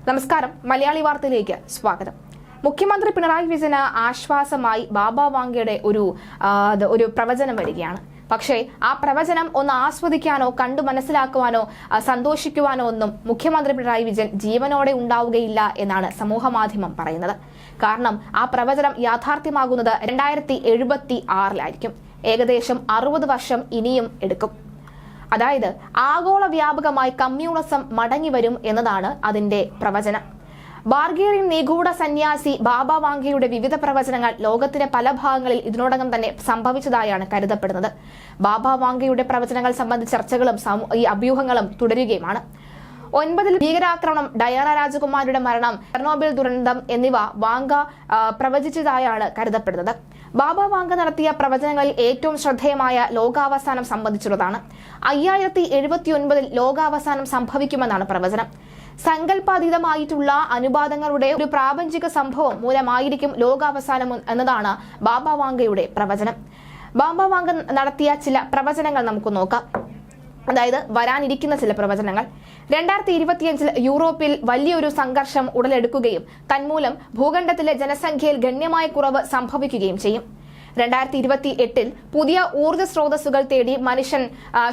നമസ്കാരം, മലയാളി വാർത്തയിലേക്ക് സ്വാഗതം. മുഖ്യമന്ത്രി പിണറായി വിജയന് ആശ്വാസമായി ബാബ വാങ്കയുടെ ഒരു പ്രവചനം വരികയാണ്. പക്ഷേ ആ പ്രവചനം ഒന്ന് ആസ്വദിക്കാനോ കണ്ടു മനസ്സിലാക്കുവാനോ സന്തോഷിക്കുവാനോ ഒന്നും മുഖ്യമന്ത്രി പിണറായി വിജയൻ ജീവനോടെ ഉണ്ടാവുകയില്ല എന്നാണ് സമൂഹ മാധ്യമം പറയുന്നത്. കാരണം ആ പ്രവചനം യാഥാർത്ഥ്യമാകുന്നത് 2076 ഏകദേശം 60 വർഷം ഇനിയും എടുക്കും. അതായത് ആഗോള വ്യാപകമായി കമ്മ്യൂണിസം മടങ്ങി വരും എന്നതാണ് അതിന്റെ പ്രവചനം. ബാർഗേറിയൻ നിഗൂഢ സന്യാസി ബാബ വാങ്കയുടെ വിവിധ പ്രവചനങ്ങൾ ലോകത്തിന്റെ പല ഭാഗങ്ങളിൽ ഇതിനോടകം തന്നെ സംഭവിച്ചതായാണ് കരുതപ്പെടുന്നത്. ബാബ വാങ്കയുടെ പ്രവചനങ്ങൾ സംബന്ധിച്ച ചർച്ചകളും ഈ അഭ്യൂഹങ്ങളും തുടരുകയുമാണ്. 9 ഭീകരാക്രമണം, ഡയാന രാജകുമാരിയുടെ മരണം, ചെർണോബിൽ ദുരന്തം എന്നിവ വാങ്ക പ്രവചിച്ചതായാണ് കരുതപ്പെടുന്നത്. ബാബ വാങ്ക നടത്തിയ പ്രവചനങ്ങളിൽ ഏറ്റവും ശ്രദ്ധേയമായ ലോകാവസാനം സംബന്ധിച്ചുള്ളതാണ്. 5079 ലോകാവസാനം സംഭവിക്കുമെന്നാണ് പ്രവചനം. സങ്കല്പാതീതമായിട്ടുള്ള അനുപാതങ്ങളുടെ ഒരു പ്രാപഞ്ചിക സംഭവം മൂലമായിരിക്കും ലോകാവസാനം എന്നതാണ് ബാബ വാങ്കയുടെ പ്രവചനം. ബാബ വാങ്ക നടത്തിയ ചില പ്രവചനങ്ങൾ നമുക്ക് നോക്കാം. അതായത് വരാനിരിക്കുന്ന ചില പ്രവചനങ്ങൾ. 2025 യൂറോപ്പിൽ വലിയൊരു സംഘർഷം ഉടലെടുക്കുകയും തന്മൂലം ഭൂഖണ്ഡത്തിലെ ജനസംഖ്യയിൽ ഗണ്യമായ കുറവ് സംഭവിക്കുകയും ചെയ്യും. 2028 പുതിയ ഊർജ്ജ സ്രോതസ്സുകൾ തേടി മനുഷ്യൻ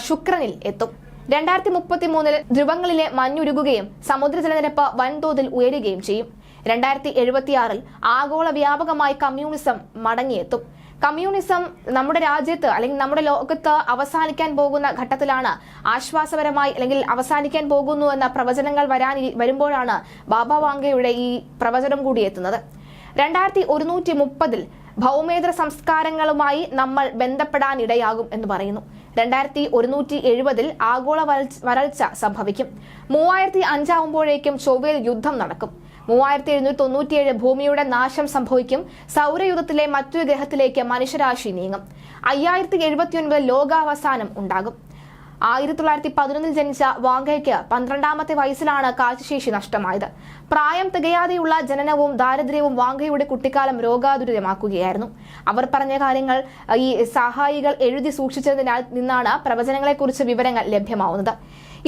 ശുക്രനിൽ എത്തും. 2033 ധ്രുവങ്ങളിലെ മഞ്ഞുരുകുകയും സമുദ്രജലനിരപ്പ് വൻതോതിൽ ഉയരുകയും ചെയ്യും. 2076 ആഗോള വ്യാപകമായി കമ്മ്യൂണിസം മടങ്ങിയെത്തും. കമ്മ്യൂണിസം നമ്മുടെ രാജ്യത്ത് അല്ലെങ്കിൽ നമ്മുടെ ലോകത്ത് അവസാനിക്കാൻ പോകുന്ന ഘട്ടത്തിലാണ്. ആശ്വാസപരമായി അല്ലെങ്കിൽ അവസാനിക്കാൻ പോകുന്നു എന്ന പ്രവചനങ്ങൾ വരുമ്പോഴാണ് ബാബ വാങ്കയുടെ ഈ പ്രവചനം കൂടി എത്തുന്നത്. 2130 ഭൗമേതര സംസ്കാരങ്ങളുമായി നമ്മൾ ബന്ധപ്പെടാനിടയാകും എന്ന് പറയുന്നു. 2170 ആഗോള വരൾച്ച സംഭവിക്കും. 3005 ആവുമ്പോഴേക്കും ചൊവ്വയിൽ യുദ്ധം നടക്കും. 3797 ഭൂമിയുടെ നാശം സംഭവിക്കും. സൗരയുഗത്തിലെ മറ്റൊരു ഗ്രഹത്തിലേക്ക് മനുഷ്യരാശി നീങ്ങും. 5079 ലോകാവസാനം ഉണ്ടാകും. 1911 ജനിച്ച വാങ്കയ്ക്ക് 12ാമത്തെ വയസ്സിലാണ് കാഴ്ചശേഷി നഷ്ടമായത്. പ്രായം തികയാതെയുള്ള ജനനവും ദാരിദ്ര്യവും വാങ്കയുടെ കുട്ടിക്കാലം രോഗാതുരിതമാക്കുകയായിരുന്നു. അവർ പറഞ്ഞ കാര്യങ്ങൾ ഈ സഹായികൾ എഴുതി സൂക്ഷിച്ചതിനാൽ നിന്നാണ് പ്രവചനങ്ങളെക്കുറിച്ച് വിവരങ്ങൾ ലഭ്യമാവുന്നത്.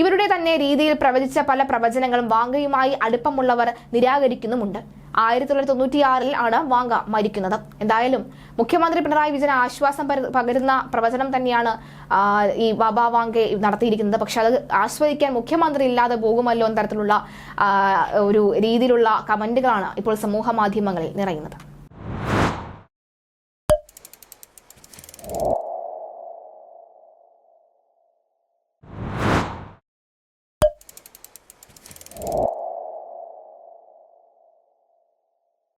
ഇവരുടെ തന്നെ രീതിയിൽ പ്രവചിച്ച പല പ്രവചനങ്ങളും വാങ്കയുമായി അടുപ്പമുള്ളവർ നിരാകരിക്കുന്നുമുണ്ട്. 1996 ആണ് വാങ്ക മരിക്കുന്നത്. എന്തായാലും മുഖ്യമന്ത്രി പിണറായി വിജയൻ ആശ്വാസം പകരുന്ന പ്രവചനം തന്നെയാണ് ഈ ബാബ വാങ്ക നടത്തിയിരിക്കുന്നത്. പക്ഷെ അത് ആസ്വദിക്കാൻ മുഖ്യമന്ത്രി ഇല്ലാതെ പോകുമല്ലോ എന്ന തരത്തിലുള്ള ഒരു രീതിയിലുള്ള കമന്റുകളാണ് ഇപ്പോൾ സമൂഹ മാധ്യമങ്ങളിൽ നിറയുന്നത്.